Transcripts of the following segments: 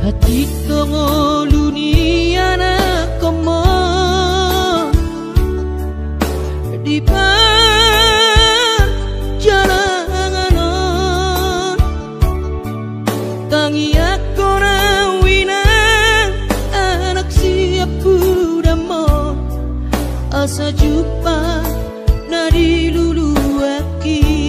hati tongo dunia na komo di perjalanan tangi aku na wina anak siap budamo asa jumpa na dilulu aki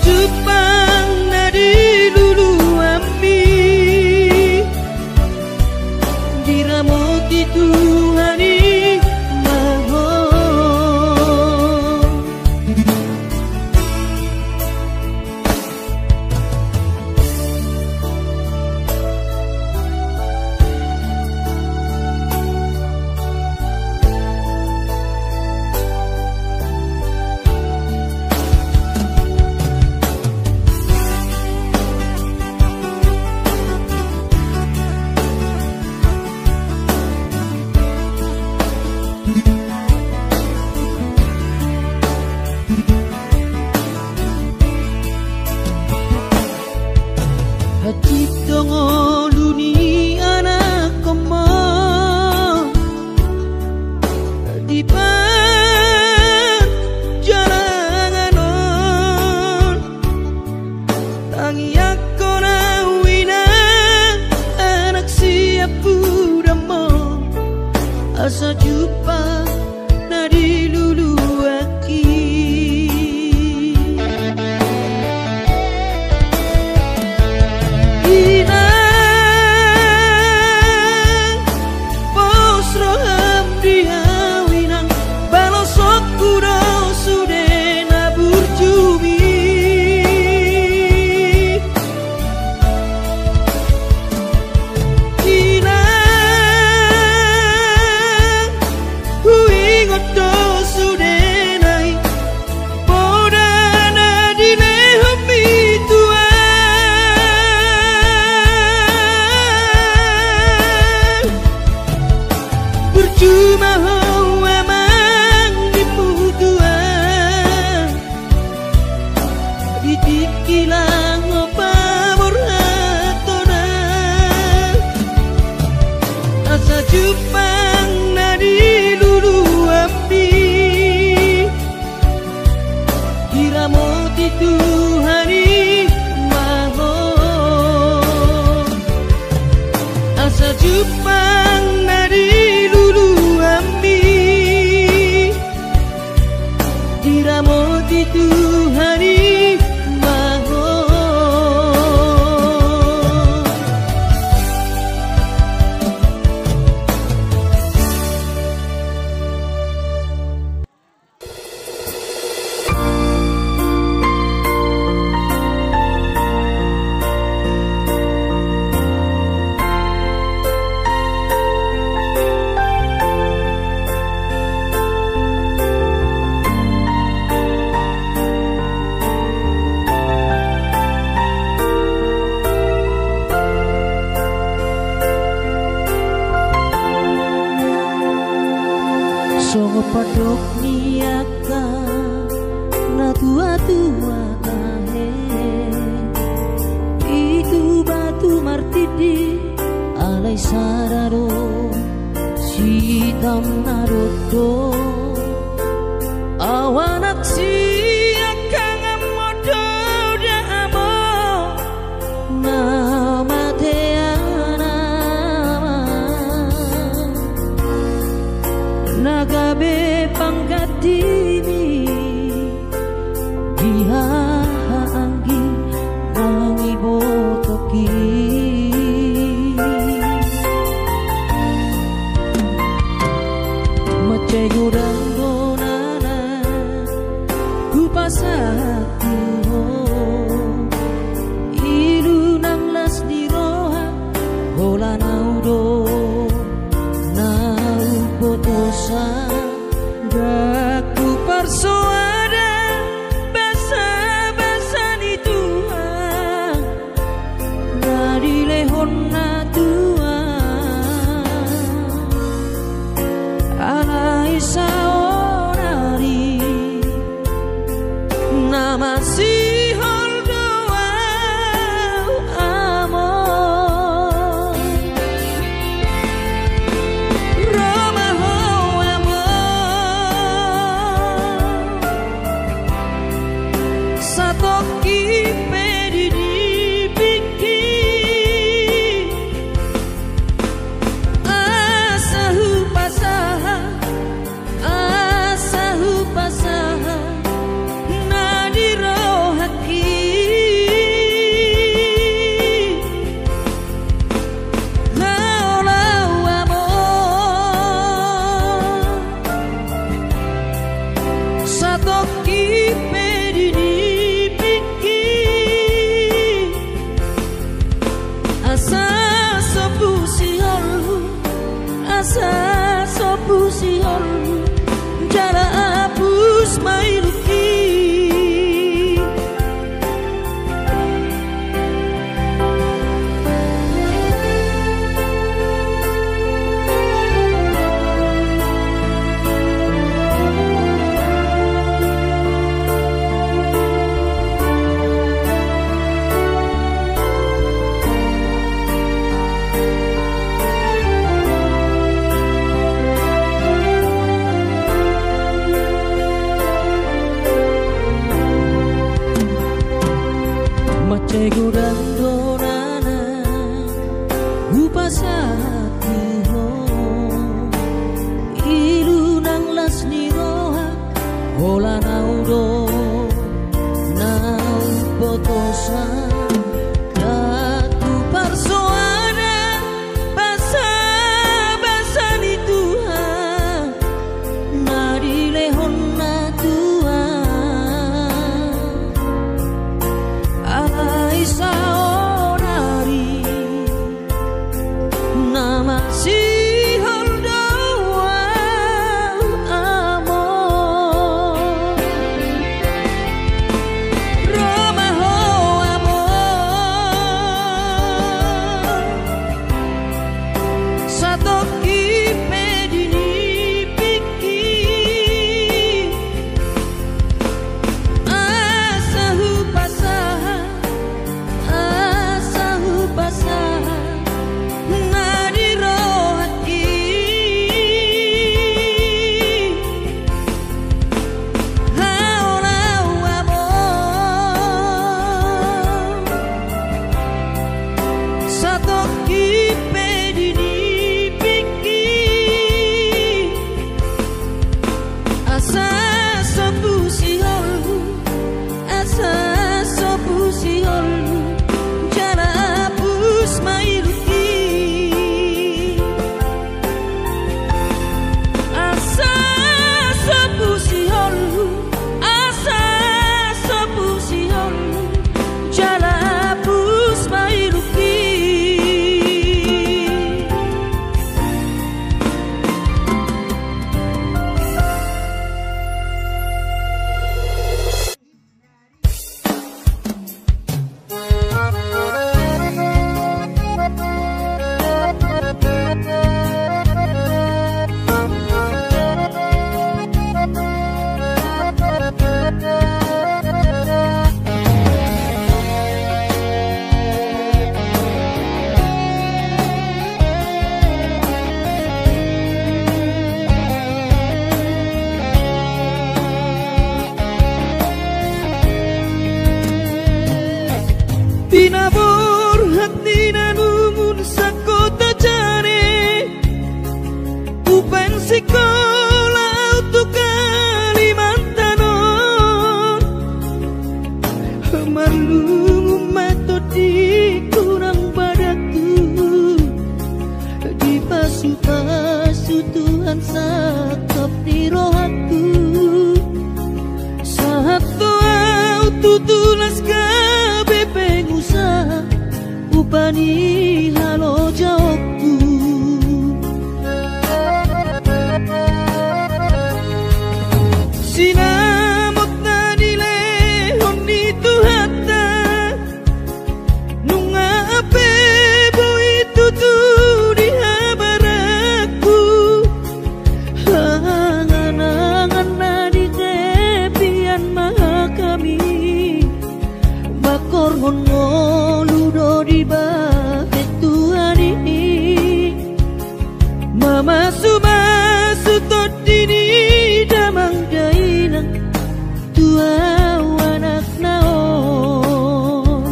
Jepang na dilulu ami diramoti Tuhani maho hati tongo dunia na komo di perjalanan tangi aku na wina anak siap budamo asa jumpa na dilulu aki cuma memang diputuan ditikilang opa murhatona asa Jepang na dilulu api diramoti Tuhani maho asa Jepang na dilulu diramoti Tuhani maho songo padok niaka na tua-tua kahe itu batu martidi alai sarado sitam narodo awanak siakang amodo damo nama teana naga pangkat dini Dia anggi nangi botoki Macai gudang donana ku pasatu Ilu nang las di roha Hola naudo Nau potosa Daku persoada Basa-basa ni Tuhan Dari lehon na Tuhan Alai saonari Nama si Asa sopu siol jara apus mailuki Cego dan donana upasati ho ilu nang las ni roha hola naudo nau potosa datu persoada basa-basa ni Tuhan nadi lehon na saonari nama si holdoa amor Roma ho amor Tuhani halo jawabku. Sinamot na nile honi tuhata nunga ape boy tutu di habaraku hanganangan na di tepian maha kami bakor ngoludo di bahet Tuhani mama sumasu todini damang dainang tua anak naon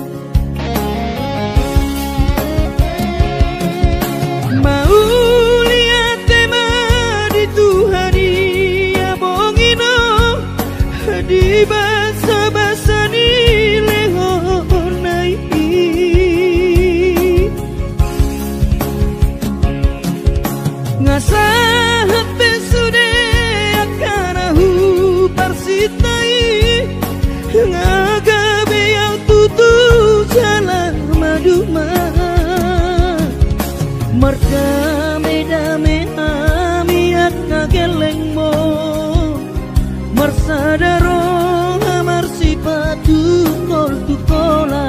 mau lihat tema di Tuhani abongino di basa-basa ni lehonai ngasahat besude akanahu parsitai ngagabe yang tutu jalan maduma merdame dame ami akna geleng mo marsadaro amar sipatu kol tukola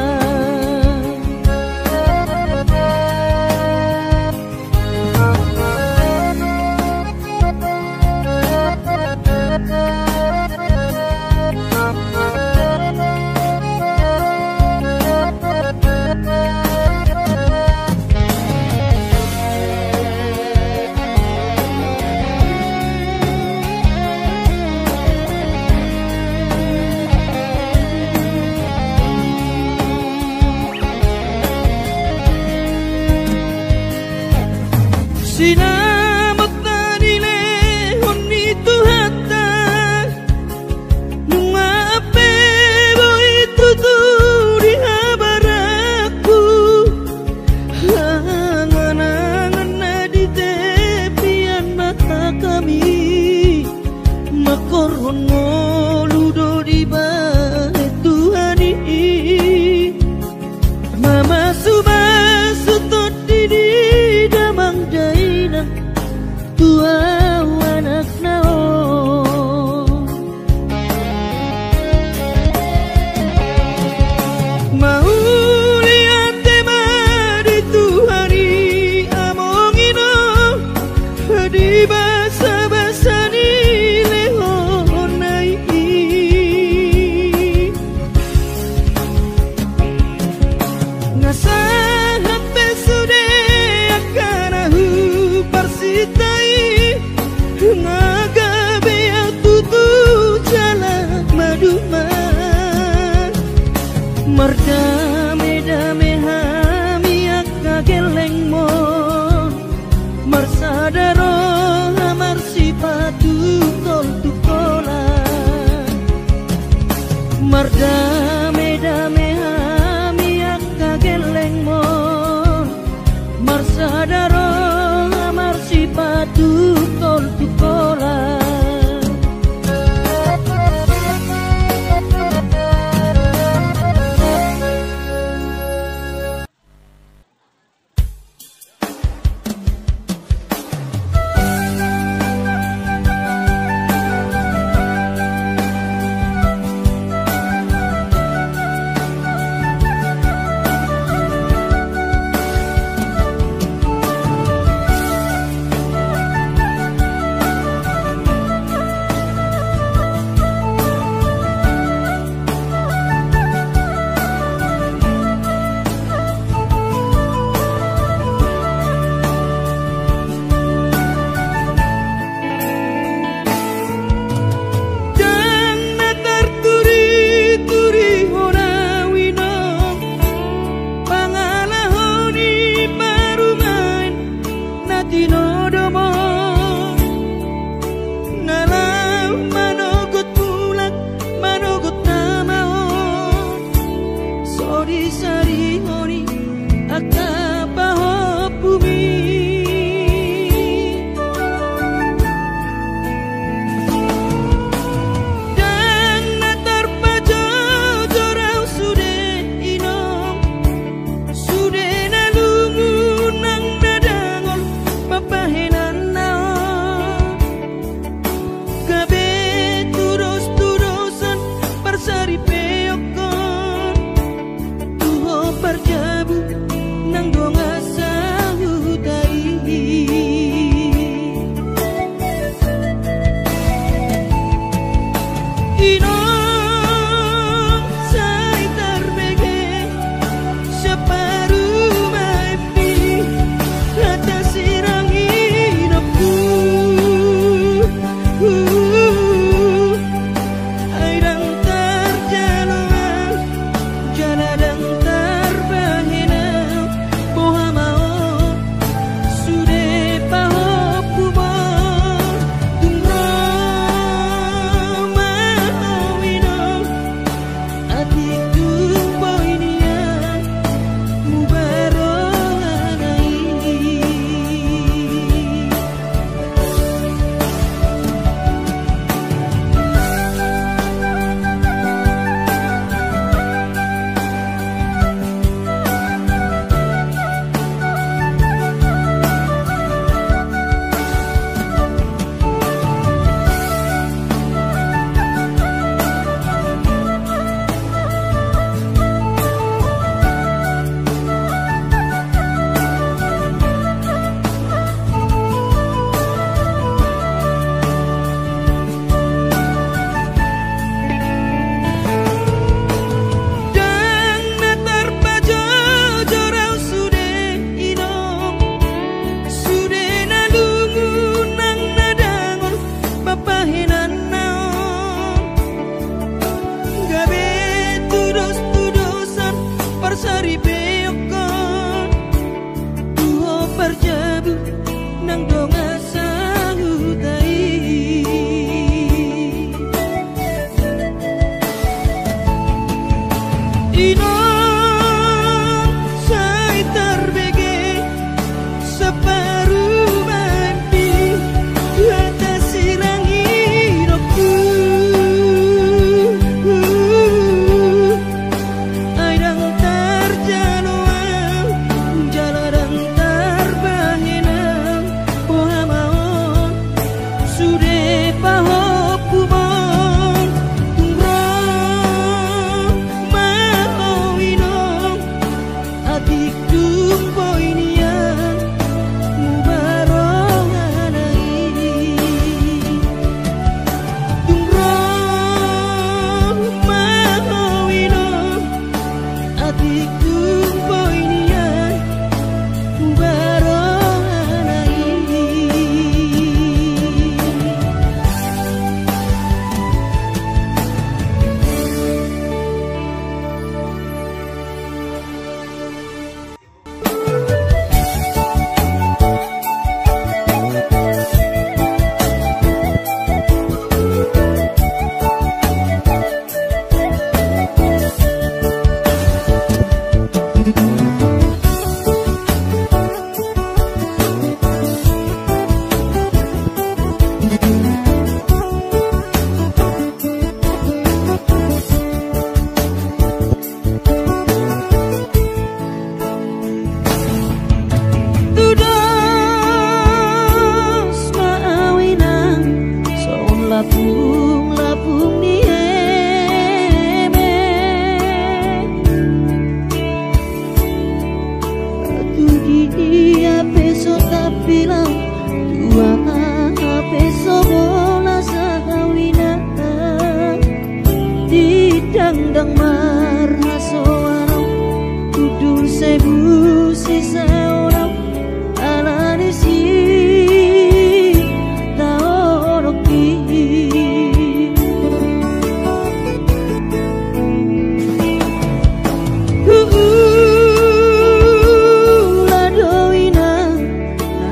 sinamot na nile honi tuhata nunga ape boy tutu di habaraku hanganangan na di tepian mata kami makoron ngoludo di bahet Tuhani mama subasu todini damang dainang tua anak naon mau lihat tema di Tuhani amongino di basa-basa ni lehonai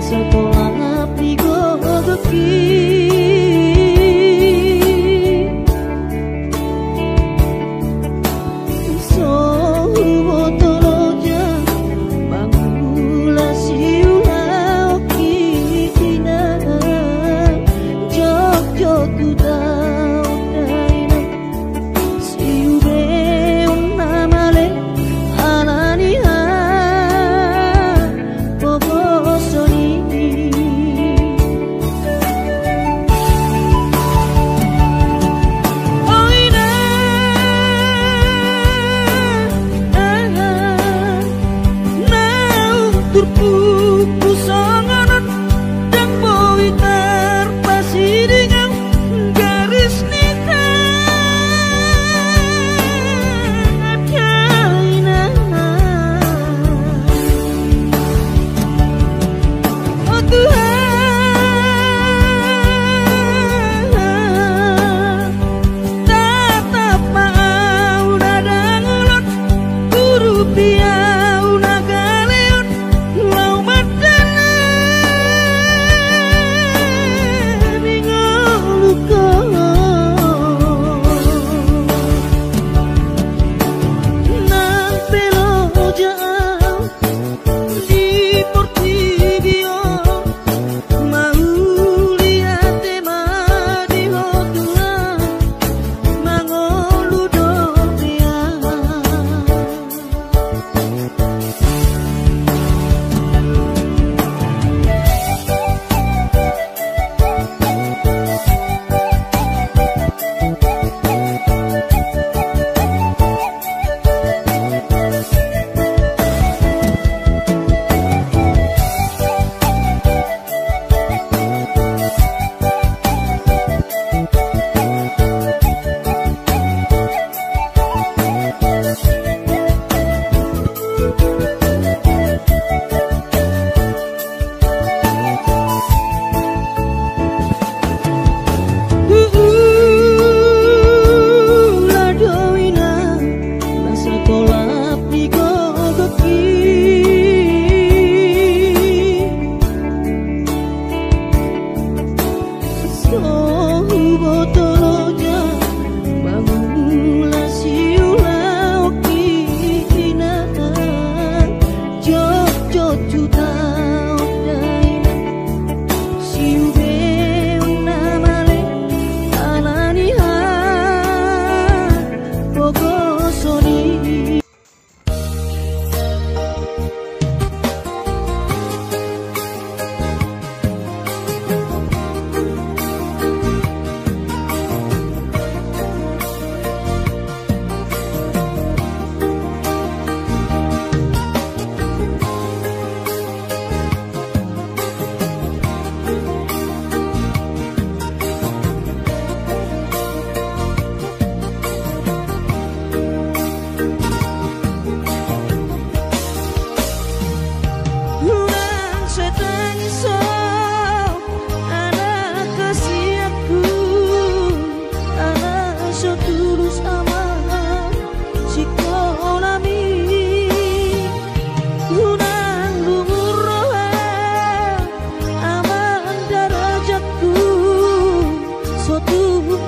Soto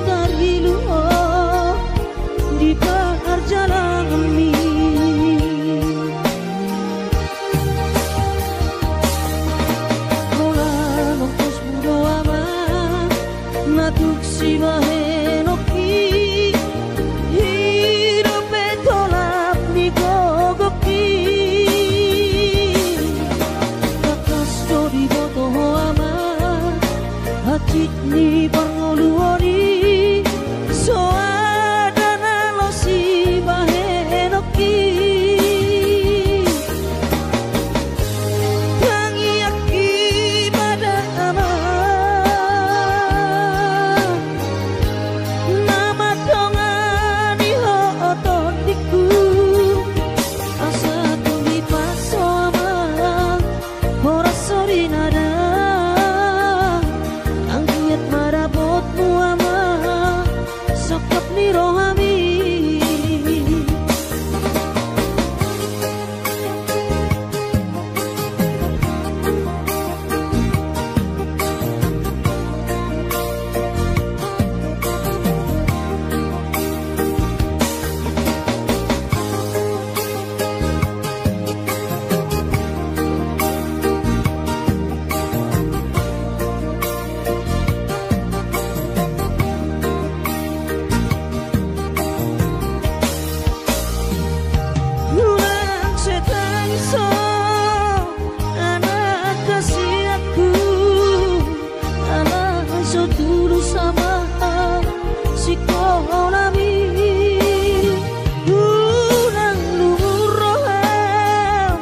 dari luar di perjalanan mi Mola nongkos mudo ama natuk si bahenoki hidup tolap ni gogoki kakas dori boto ama hati ni pangoluori soadana lo si bahenoki tangiaki pada ama nama tongani ho otondiku asa tumi paso ama hora sori nada angkiat marabot muama sokap ni rohami Ulang setang so anak kasih aku anak so dulu sama si kolami ulang luhur roham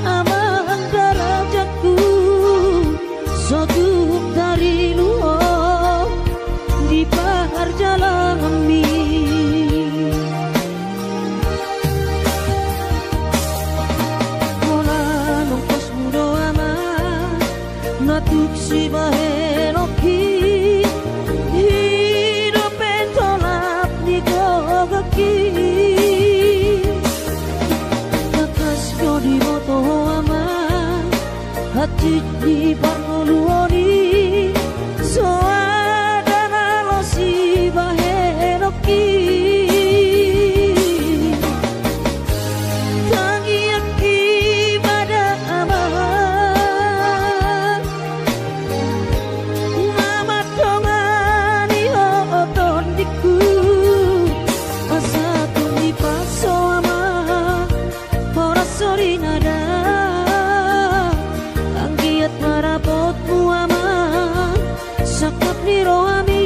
amang darajatku so dari luar di perjalanan mi natuk si bahenoki hidup tolap ni gogaki kakas di moto ama hati di pangoluori soadana lo si bahenoki tangiaki pada ama nama tongani ho otondiku asa tumi paso ama hora sori nada angkiat marabotmu ama sakap ni rohami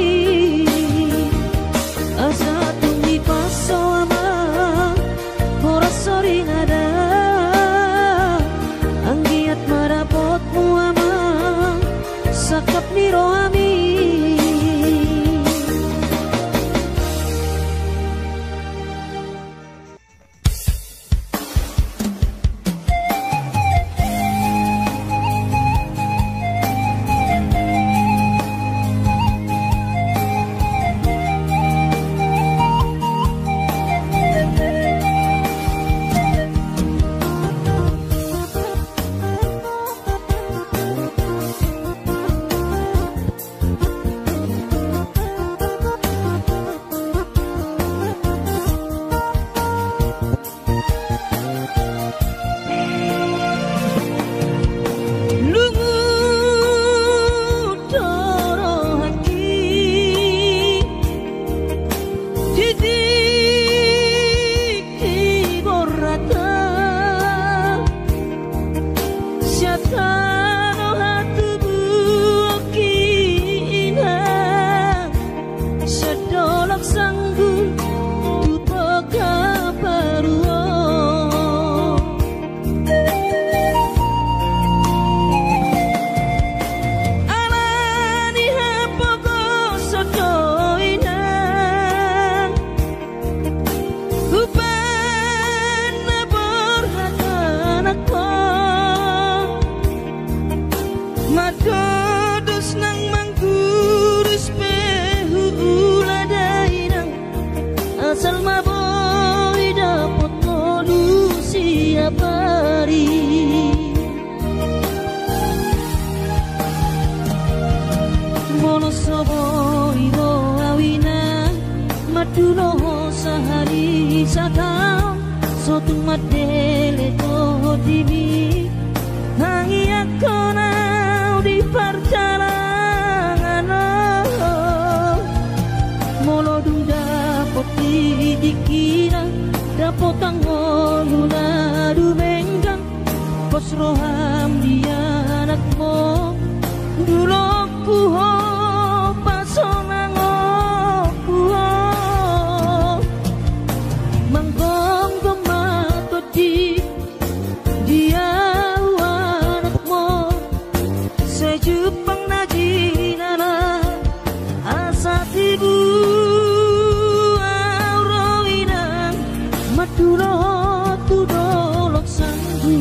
asa tumi paso ama hora sori nada angkiat marabotmu ama sakap ni rohami Sotung madele to dimi Nangi aku nau di perjalanan Molo dung dapot dikira Dapot tangon luna dumenggang Kos roham dia anakmu Dulu ku ho pasonang ku ho Manggong gemato di dia anakmu Sejupang najinana asa tibu auroinang Maduro tudolok sanggu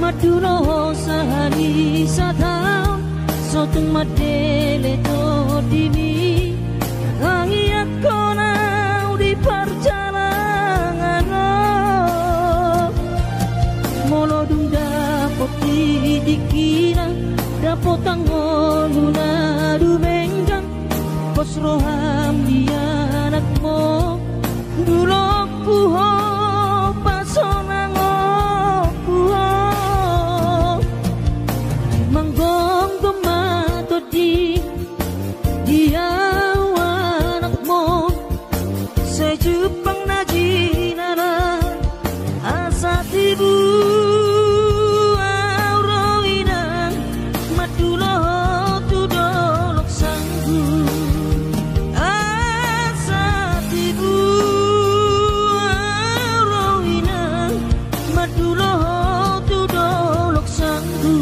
Maduro sahani satau Sotung madele to dimi Nangi aku nau di perjalanan Molo dung dapot dikira Dapot tangon luna dumenggang Kos roham dia anakmu Dulu ku ho pasonang ku ho Manggong gemato di dia anakmu Sejupang najinana asa tibu auroinang Madulo tudolok sanggu asa tibu auroinang Madulo tudolok sanggu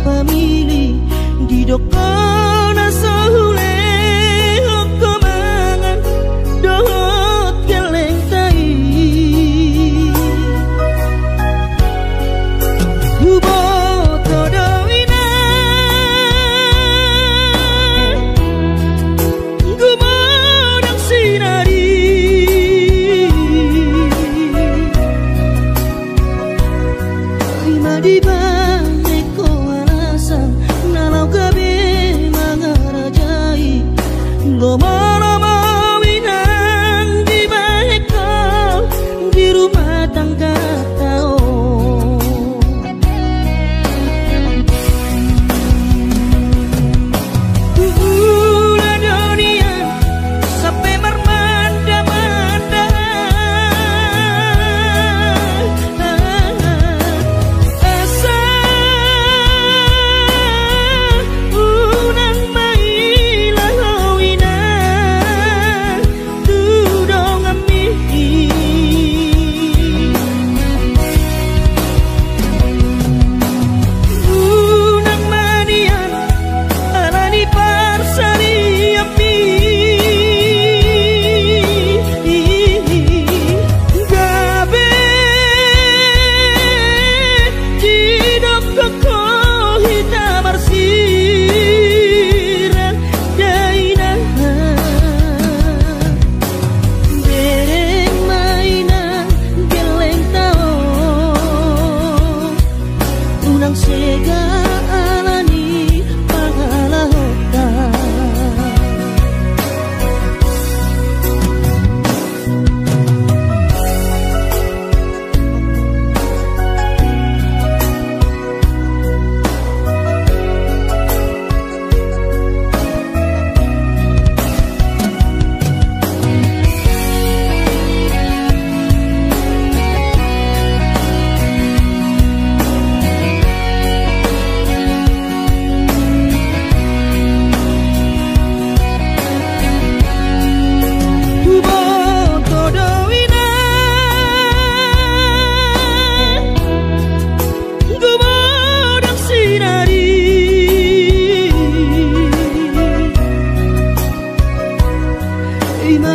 Pemilih di dokona sahule hoko mangan dohot keleng tai Hubo todoina gumodang sinari Lima di lama-lama winang di baheka di rumah tangga tao Ula dunia sampai mermanda-manda Asa Ang segalani pangalahotan.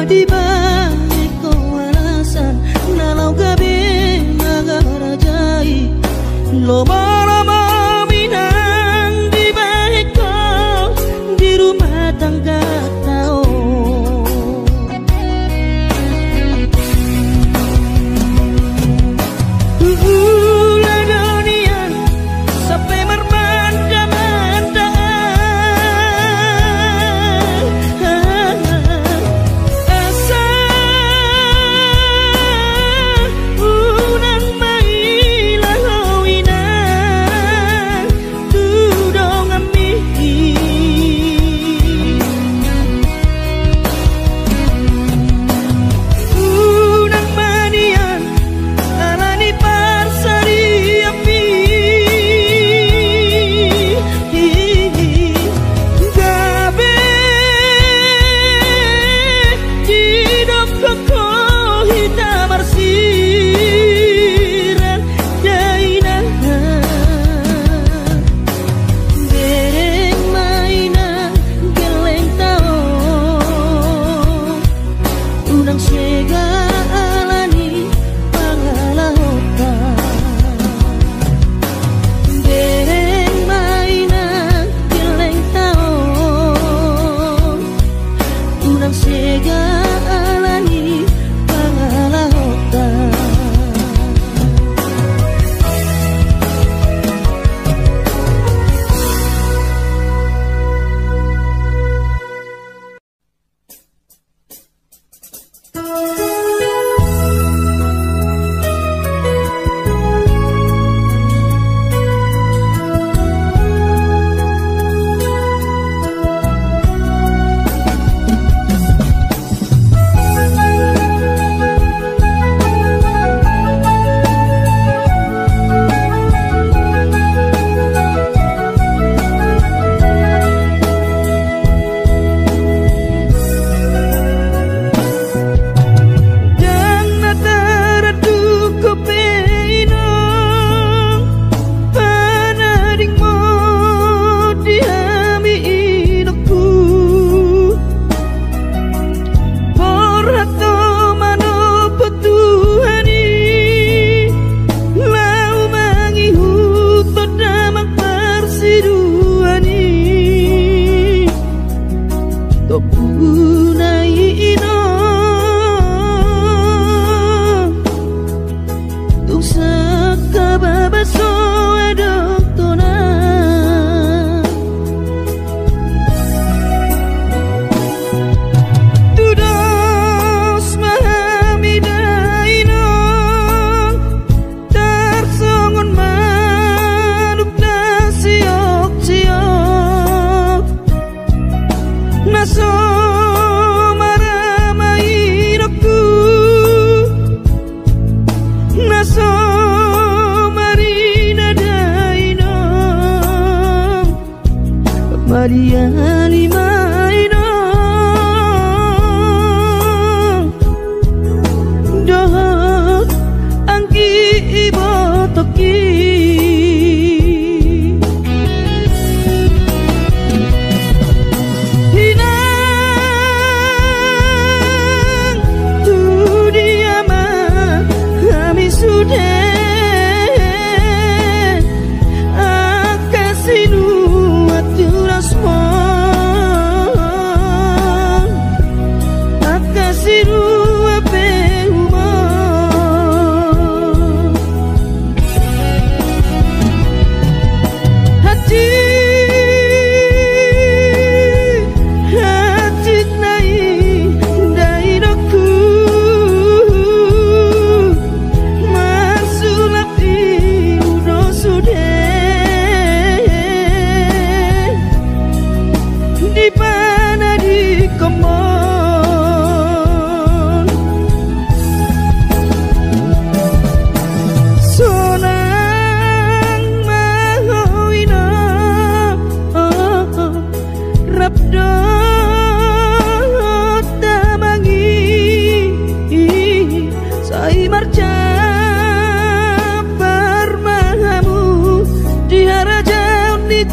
Di balik kewarasan nalau gabe nagarajai lomba-lomba minang di balik kau di rumah tangga tau ulah dunia sampai mermanda-manda. Unang mailaw ina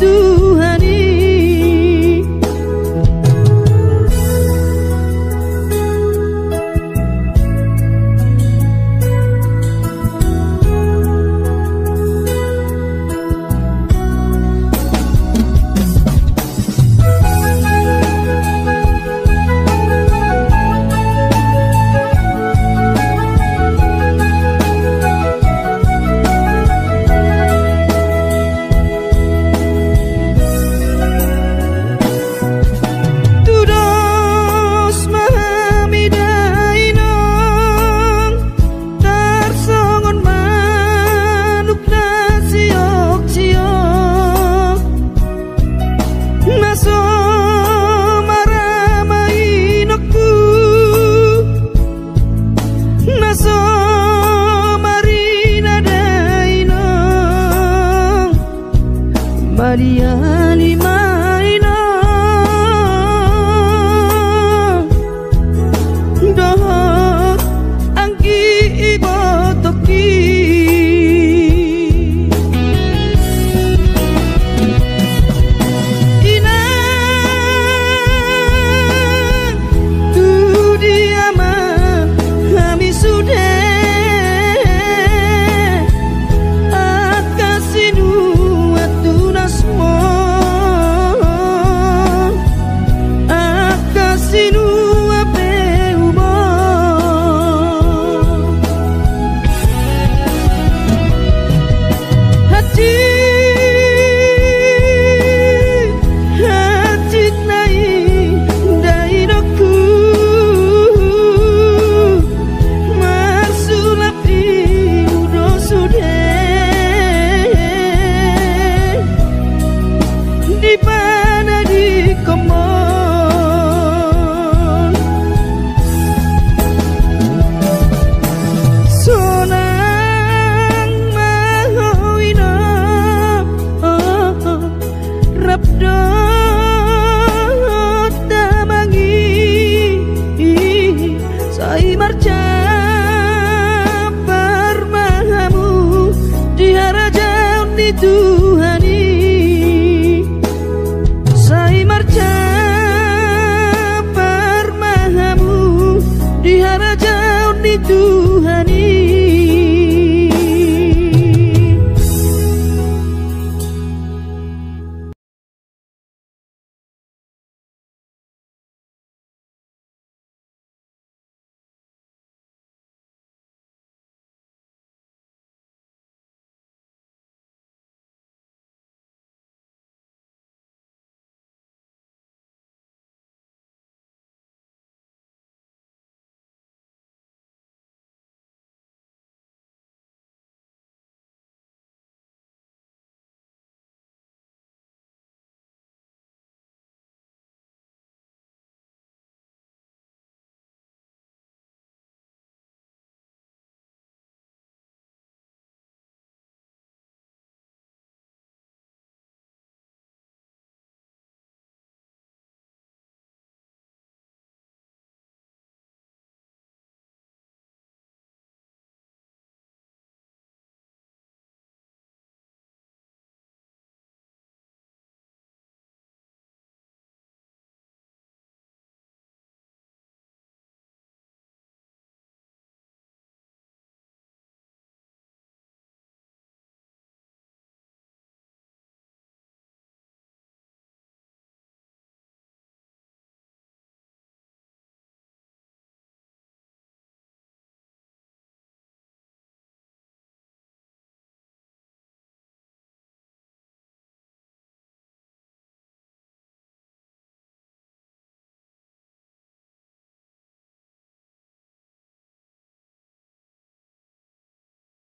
Tuhani. Mariani maina doh angki ibotoki ina tu dia mah kami sudah itu